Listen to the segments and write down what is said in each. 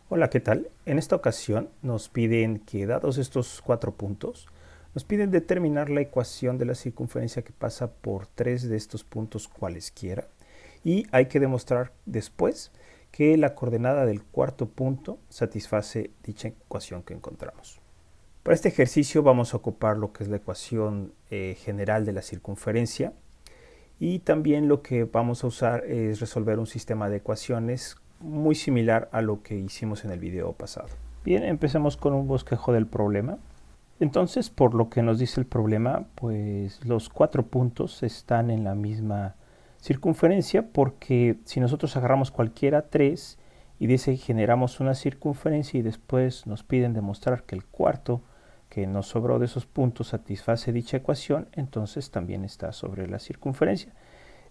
Hola, ¿qué tal? En esta ocasión nos piden que, dados estos 4 puntos, nos piden determinar la ecuación de la circunferencia que pasa por 3 de estos puntos cualesquiera, y hay que demostrar después que la coordenada del cuarto punto satisface dicha ecuación que encontramos. Para este ejercicio vamos a ocupar lo que es la ecuación general de la circunferencia, y también lo que vamos a usar es resolver un sistema de ecuaciones muy similar a lo que hicimos en el video pasado. Bien, empecemos con un bosquejo del problema. Entonces, por lo que nos dice el problema, pues los 4 puntos están en la misma circunferencia, porque si nosotros agarramos cualquiera 3 y de ese generamos una circunferencia y después nos piden demostrar que el cuarto que nos sobró de esos puntos satisface dicha ecuación, entonces también está sobre la circunferencia.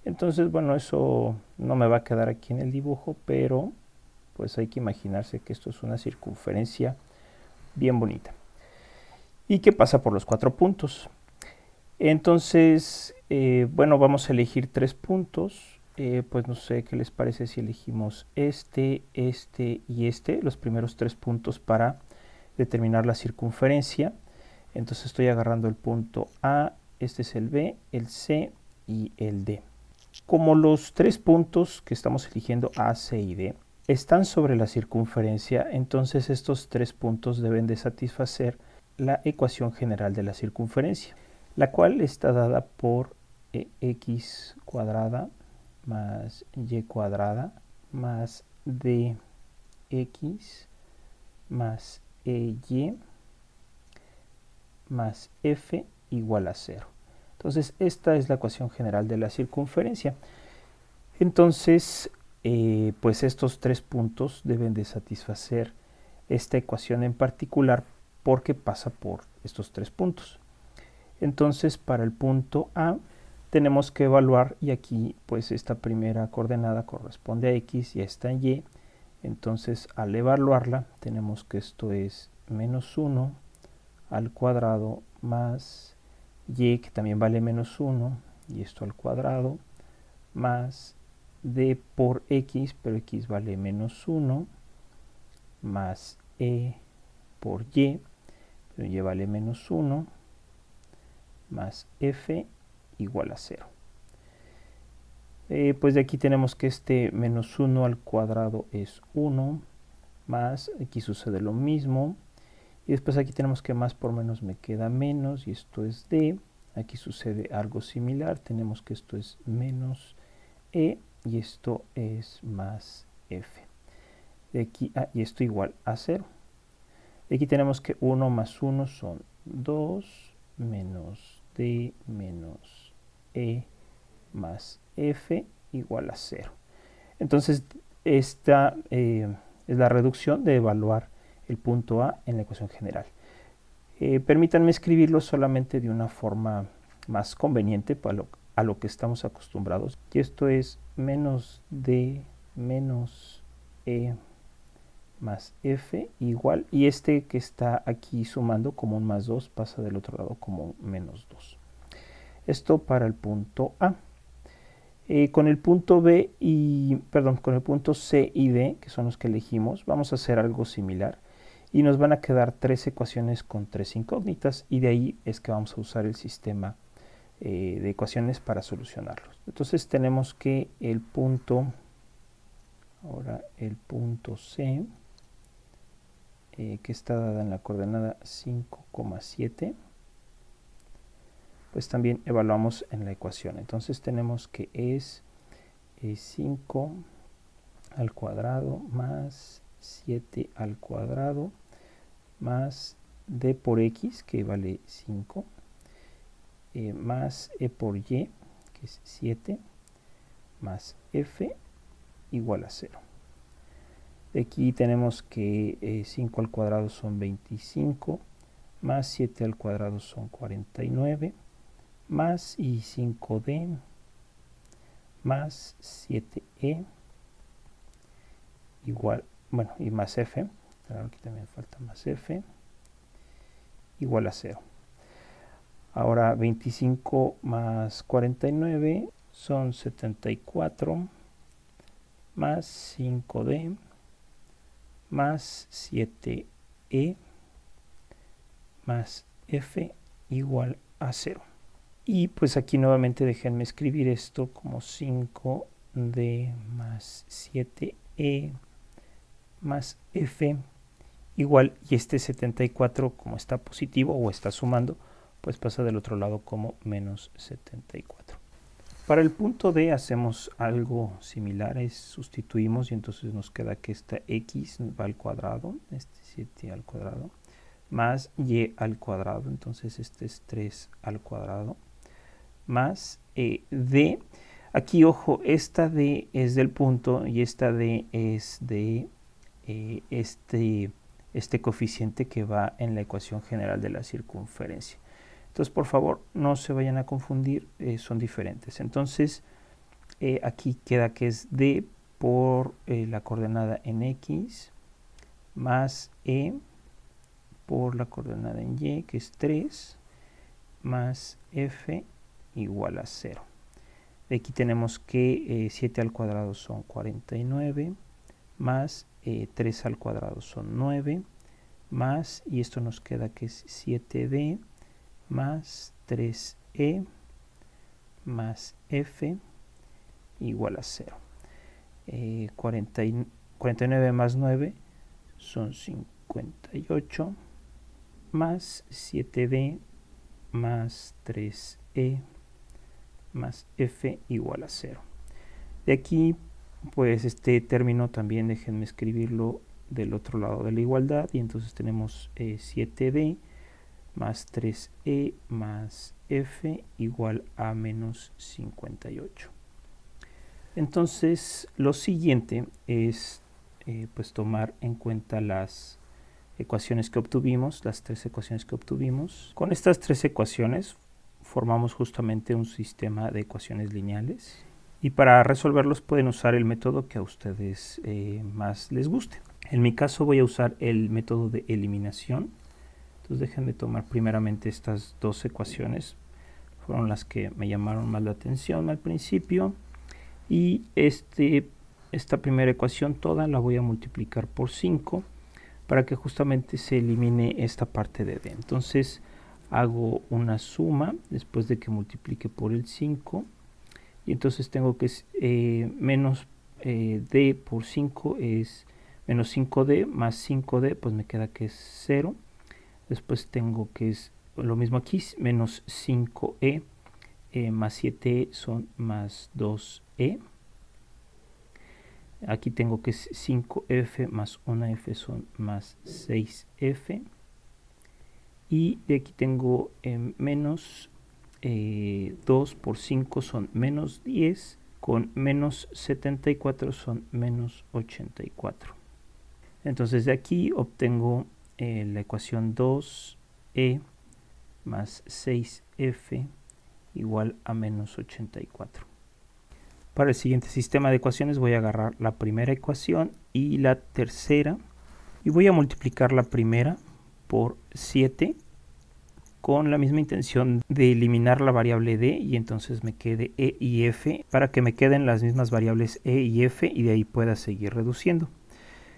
Entonces, bueno, eso no me va a quedar aquí en el dibujo, pero pues hay que imaginarse que esto es una circunferencia bien bonita. ¿Y qué pasa por los 4 puntos? Entonces, bueno, vamos a elegir 3 puntos. Pues no sé qué les parece si elegimos este y este, los primeros 3 puntos para determinar la circunferencia. Entonces estoy agarrando el punto A, este es el B, el C y el D. Como los 3 puntos que estamos eligiendo A, C y D están sobre la circunferencia, entonces estos 3 puntos deben de satisfacer la ecuación general de la circunferencia, la cual está dada por x cuadrada más y cuadrada más dx más ey más f igual a 0. Entonces esta es la ecuación general de la circunferencia. Entonces, pues estos 3 puntos deben de satisfacer esta ecuación en particular porque pasa por estos 3 puntos. Entonces, para el punto A tenemos que evaluar, y aquí pues esta primera coordenada corresponde a x y esta en y. Entonces, al evaluarla tenemos que esto es menos 1 al cuadrado más y, que también vale menos 1, y esto al cuadrado, más d por x, pero x vale menos 1, más e por y, pero y vale menos 1, más f igual a 0. Pues de aquí tenemos que este menos 1 al cuadrado es 1, más, aquí sucede lo mismo, y después aquí tenemos que más por menos me queda menos, y esto es d. Aquí sucede algo similar, tenemos que esto es menos e, y esto es más f. De aquí, y esto igual a 0. De aquí tenemos que 1 más 1 son 2, menos d menos e más f igual a 0. Entonces, esta es la reducción de evaluar el punto A en la ecuación general. Permítanme escribirlo solamente de una forma más conveniente a lo que estamos acostumbrados. Y esto es menos d menos e más f igual, y este que está aquí sumando como un más 2 pasa del otro lado como un menos 2. Esto para el punto A. Con el punto B y, perdón, con el punto C y D, que son los que elegimos, vamos a hacer algo similar. Y nos van a quedar 3 ecuaciones con 3 incógnitas, y de ahí es que vamos a usar el sistema de ecuaciones para solucionarlos. Entonces tenemos que el punto, ahora el punto C, que está dada en la coordenada 5,7, pues también evaluamos en la ecuación. Entonces tenemos que es 5 al cuadrado más 7 al cuadrado más d por x, que vale 5, más e por y, que es 7, más f igual a 0. De aquí tenemos que 5 al cuadrado son 25, más 7 al cuadrado son 49, más y 5d, más 7e, igual, bueno, y más f, claro, aquí también falta más f, igual a 0. Ahora 25 más 49 son 74, más 5d, más 7e más f igual a 0. Y pues aquí nuevamente déjenme escribir esto como 5d más 7e más f igual, y este 74 como está positivo o está sumando, pues pasa del otro lado como menos 74. Para el punto D hacemos algo similar, sustituimos y entonces nos queda que esta x va al cuadrado, este 7 al cuadrado, más y al cuadrado, entonces este es 3 al cuadrado, más d. Aquí, ojo, esta d es del punto y esta d es de este coeficiente que va en la ecuación general de la circunferencia. Entonces, por favor, no se vayan a confundir, son diferentes. Entonces, aquí queda que es d por la coordenada en x más e por la coordenada en y, que es 3, más f igual a 0. De aquí tenemos que 7 al cuadrado son 49, más 3 al cuadrado son 9, más, y esto nos queda que es 7d, más 3e, más f igual a 0. 49 más 9 son 58, más 7d, más 3e, más f igual a 0. De aquí, pues este término también déjenme escribirlo del otro lado de la igualdad, y entonces tenemos 7d más 3e más f igual a menos 58. Entonces, lo siguiente es pues tomar en cuenta las ecuaciones que obtuvimos, las tres ecuaciones que obtuvimos. Con estas tres ecuaciones formamos justamente un sistema de ecuaciones lineales, y para resolverlos pueden usar el método que a ustedes más les guste. En mi caso voy a usar el método de eliminación. Entonces déjenme tomar primeramente estas dos ecuaciones, fueron las que me llamaron más la atención al principio, y esta primera ecuación toda la voy a multiplicar por 5 para que justamente se elimine esta parte de d. Entonces hago una suma después de que multiplique por el 5, y entonces tengo que menos d por 5 es menos 5d, más 5d, pues me queda que es 0. Después tengo que es lo mismo aquí, menos 5e, más 7e son más 2e. Aquí tengo que es 5f más 1f son más 6f. Y de aquí tengo menos 2 por 5 son menos 10, con menos 74 son menos 84. Entonces de aquí obtengo la ecuación 2e más 6f igual a menos 84. Para el siguiente sistema de ecuaciones voy a agarrar la primera ecuación y la tercera, y voy a multiplicar la primera por 7 con la misma intención de eliminar la variable d, y entonces me quede e y f, para que me queden las mismas variables e y f y de ahí pueda seguir reduciendo.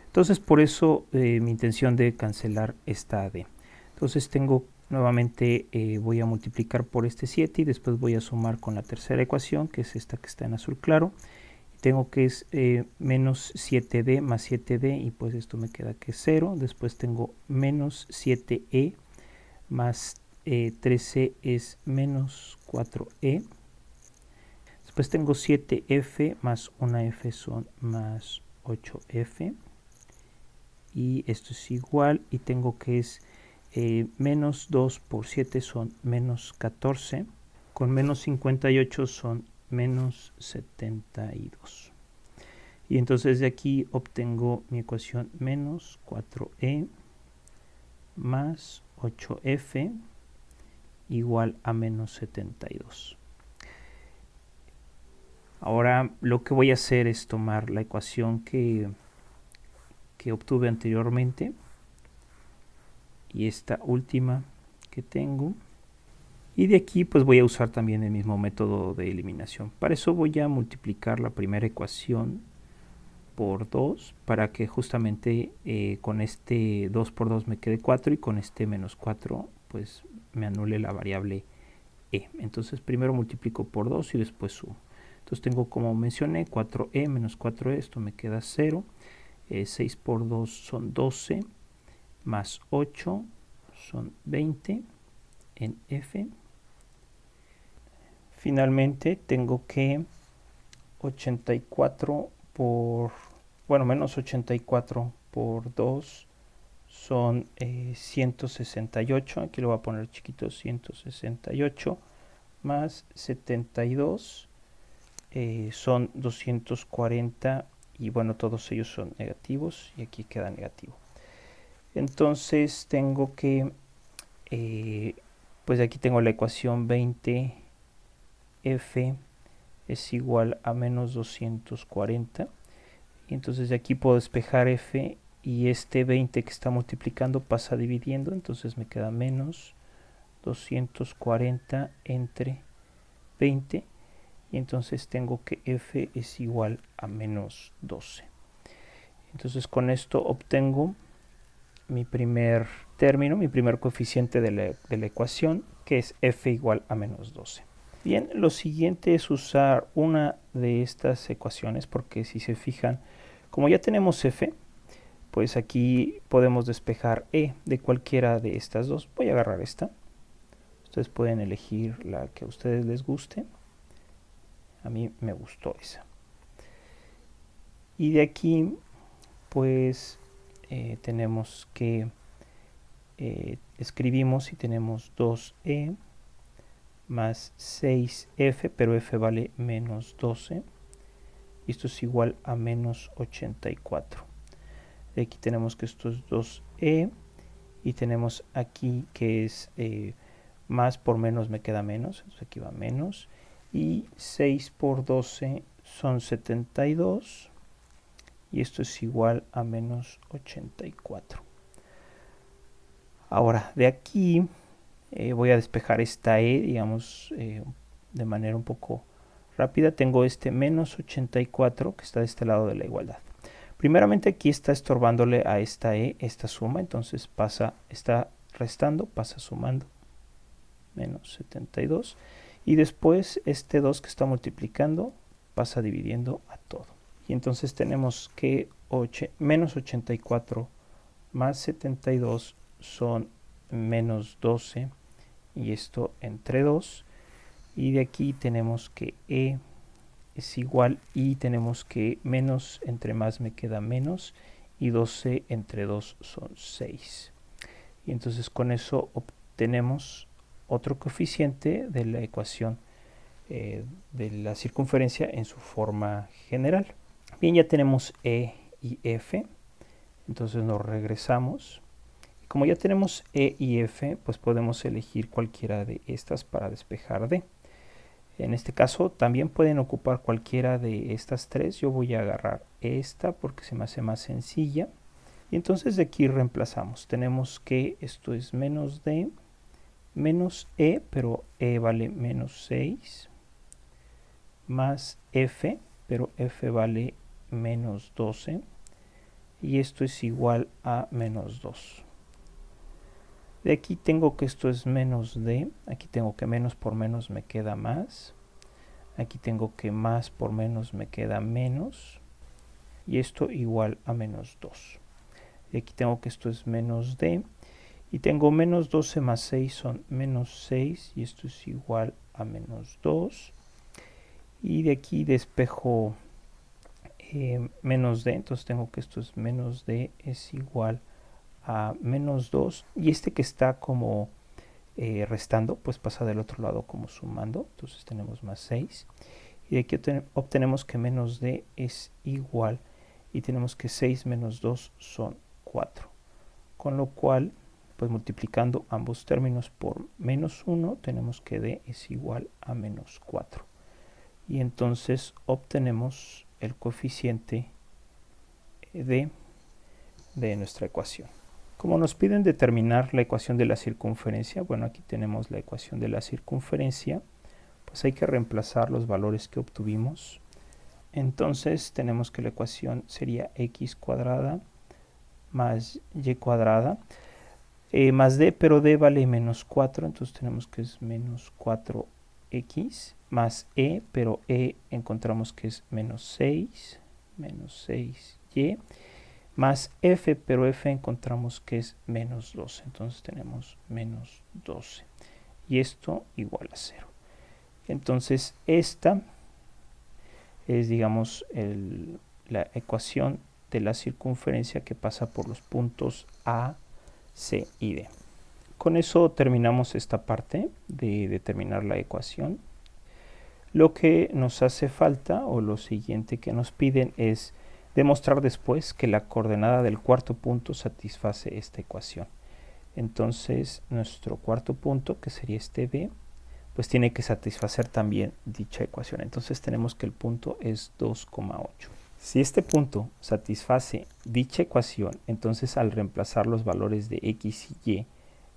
Entonces por eso mi intención de cancelar esta d. Entonces tengo nuevamente, voy a multiplicar por este 7 y después voy a sumar con la tercera ecuación, que es esta que está en azul claro. Tengo que es menos 7d más 7d, y pues esto me queda que es 0. Después tengo menos 7e más 13 es menos 4e. Después tengo 7f más 1f son más 8f. Y esto es igual, y tengo que es menos 2 por 7 son menos 14. Con menos 58 son menos 72. Y entonces de aquí obtengo mi ecuación menos 4e más 8f igual a menos 72. Ahora lo que voy a hacer es tomar la ecuación que obtuve anteriormente y esta última que tengo, y de aquí pues voy a usar también el mismo método de eliminación. Para eso voy a multiplicar la primera ecuación por 2 para que justamente con este 2 por 2 me quede 4 y con este menos 4 pues me anule la variable e. Entonces primero multiplico por 2 y después sumo. Entonces tengo, como mencioné, 4e menos 4e, esto me queda 0. 6 por 2 son 12, más 8 son 20 en f. Finalmente tengo que 84 por, bueno, menos 84 por 2 son 168, aquí lo voy a poner chiquito, 168, más 72 son 240, y bueno, todos ellos son negativos, y aquí queda negativo. Entonces tengo que, pues aquí tengo la ecuación 20f es igual a menos 240, y entonces de aquí puedo despejar f, y este 20 que está multiplicando pasa dividiendo, entonces me queda menos 240 entre 20, y entonces tengo que f es igual a menos 12. Entonces con esto obtengo mi primer término, mi primer coeficiente de la ecuación, que es f igual a menos 12. Bien, lo siguiente es usar una de estas ecuaciones, porque si se fijan, como ya tenemos f, pues aquí podemos despejar e de cualquiera de estas dos. Voy a agarrar esta. Ustedes pueden elegir la que a ustedes les guste. A mí me gustó esa. Y de aquí, pues, tenemos que, escribimos y tenemos 2e más 6f, pero f vale menos 12. Y esto es igual a menos 84. De aquí tenemos que esto es 2e. Y tenemos aquí que es más por menos me queda menos. Entonces aquí va menos. Y 6 por 12 son 72. Y esto es igual a menos 84. Ahora, de aquí voy a despejar esta e, digamos, de manera un poco rápida. Tengo este menos 84 que está de este lado de la igualdad. Primeramente aquí está estorbándole a esta e esta suma, entonces está restando, pasa sumando, menos 72. Y después este 2 que está multiplicando pasa dividiendo a todo. Y entonces tenemos que menos 84 más 72 son menos 12, y esto entre 2. Y de aquí tenemos que e es igual, y tenemos que menos entre más me queda menos, y 12 entre 2 son 6. Y entonces con eso obtenemos otro coeficiente de la ecuación de la circunferencia en su forma general. Bien, ya tenemos e y f, entonces nos regresamos. Y como ya tenemos e y f, pues podemos elegir cualquiera de estas para despejar d. En este caso también pueden ocupar cualquiera de estas tres. Yo voy a agarrar esta porque se me hace más sencilla. Y entonces de aquí reemplazamos. Tenemos que esto es menos d, menos e, pero e vale menos 6, más f, pero f vale menos 12. Y esto es igual a menos 2. De aquí tengo que esto es menos d. Aquí tengo que menos por menos me queda más. Aquí tengo que más por menos me queda menos. Y esto igual a menos 2. Y aquí tengo que esto es menos d. Y tengo menos 12 más 6 son menos 6. Y esto es igual a menos 2. Y de aquí despejo menos d. Entonces tengo que esto es menos d es igual a menos 2. Y este que está como restando, pues pasa del otro lado como sumando. Entonces tenemos más 6. Y de aquí obtenemos que menos d es igual, y tenemos que 6 menos 2 son 4. Con lo cual, pues multiplicando ambos términos por menos 1, tenemos que d es igual a menos 4. Y entonces obtenemos el coeficiente de nuestra ecuación. Como nos piden determinar la ecuación de la circunferencia, bueno, aquí tenemos la ecuación de la circunferencia, pues hay que reemplazar los valores que obtuvimos Entonces tenemos que la ecuación sería x cuadrada más y cuadrada más d, pero d vale menos 4, entonces tenemos que es menos 4x más e, pero e encontramos que es menos 6 y más f, pero f encontramos que es menos 12, entonces tenemos menos 12 y esto igual a 0. Entonces esta es, digamos, la ecuación de la circunferencia que pasa por los puntos A, C y D. Con eso terminamos esta parte de determinar la ecuación. Lo que nos hace falta, o lo siguiente que nos piden, es demostrar después que la coordenada del cuarto punto satisface esta ecuación. Entonces nuestro cuarto punto, que sería este B, pues tiene que satisfacer también dicha ecuación. Entonces tenemos que el punto es 2,8. Si este punto satisface dicha ecuación, entonces al reemplazar los valores de x y y,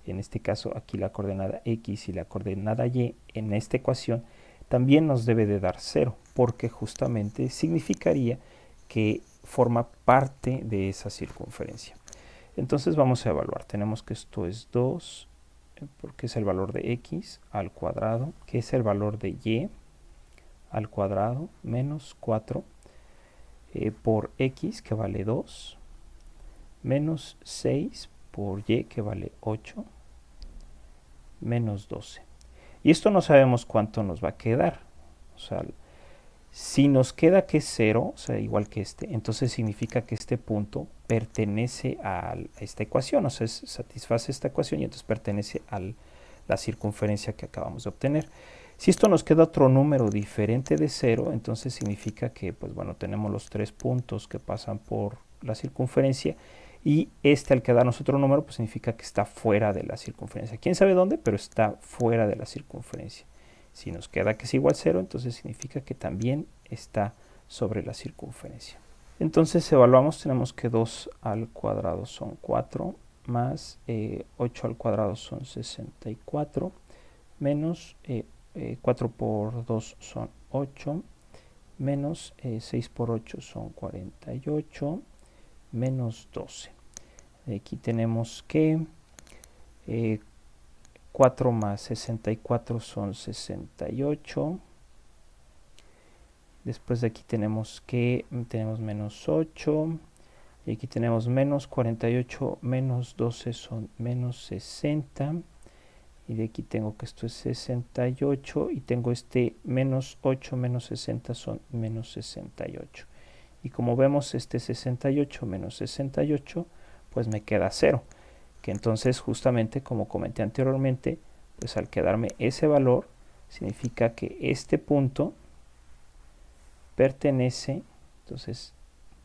en este caso aquí la coordenada x y la coordenada y en esta ecuación, también nos debe de dar 0, porque justamente significaría que forma parte de esa circunferencia. Entonces vamos a evaluar. Tenemos que esto es 2, porque es el valor de x al cuadrado, que es el valor de y al cuadrado, menos 4, por x, que vale 2, menos 6 por y, que vale 8, menos 12. Y esto no sabemos cuánto nos va a quedar. O sea, si nos queda que es 0, o sea, igual que este, entonces significa que este punto pertenece a esta ecuación, o sea, satisface esta ecuación y entonces pertenece a la circunferencia que acabamos de obtener. Si esto nos queda otro número diferente de 0, entonces significa que, pues bueno, tenemos los 3 puntos que pasan por la circunferencia y este, al quedarnos otro número, pues significa que está fuera de la circunferencia. ¿Quién sabe dónde? Pero está fuera de la circunferencia. Si nos queda que es igual a 0, entonces significa que también está sobre la circunferencia. Entonces evaluamos, tenemos que 2 al cuadrado son 4, más 8 al cuadrado son 64, menos 4 por 2 son 8, menos 6 por 8 son 48, menos 12. Aquí tenemos que 4 más 64 son 68. Después de aquí tenemos menos 8. Y aquí tenemos menos 48 menos 12 son menos 60. Y de aquí tengo que esto es 68. Y tengo este menos 8 menos 60 son menos 68. Y como vemos, este 68 menos 68, pues me queda 0. Que entonces, justamente como comenté anteriormente, pues al quedarme ese valor, significa que este punto pertenece, entonces,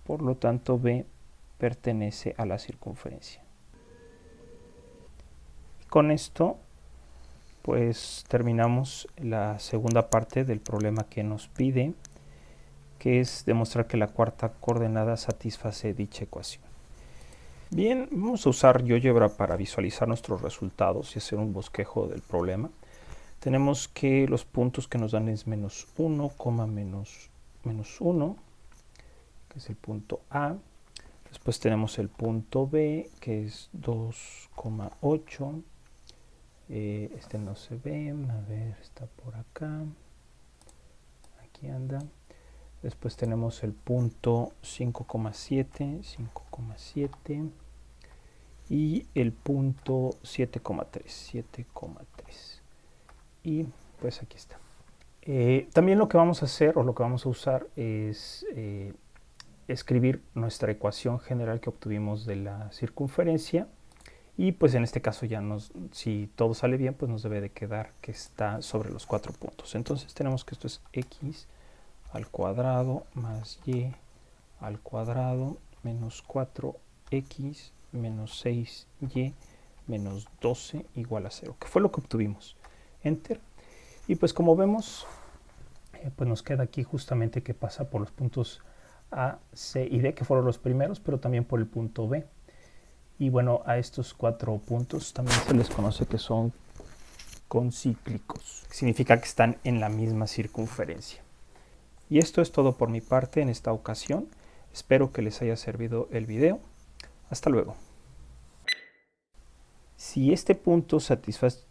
por lo tanto, B pertenece a la circunferencia. Con esto, pues terminamos la segunda parte del problema que nos pide, que es demostrar que la cuarta coordenada satisface dicha ecuación. Bien, vamos a usar GeoGebra para visualizar nuestros resultados y hacer un bosquejo del problema. Tenemos que los puntos que nos dan es menos 1, menos 1, que es el punto A. Después tenemos el punto B, que es 2,8. Este no se ve, a ver, está por acá. Aquí anda. Después tenemos el punto 5,7 y el punto 7,3. Y pues aquí está. También lo que vamos a hacer o lo que vamos a usar es escribir nuestra ecuación general que obtuvimos de la circunferencia. Y pues en este caso ya si todo sale bien, pues nos debe de quedar que está sobre los 4 puntos. Entonces tenemos que esto es x al cuadrado más y al cuadrado menos 4x menos 6y menos 12 igual a 0, que fue lo que obtuvimos. Enter. Y pues como vemos, pues nos queda aquí justamente que pasa por los puntos A, C y D, que fueron los primeros, pero también por el punto B. Y bueno, a estos 4 puntos también se les conoce que son concíclicos. Significa que están en la misma circunferencia. Y esto es todo por mi parte en esta ocasión. Espero que les haya servido el video. Hasta luego. Si este punto satisface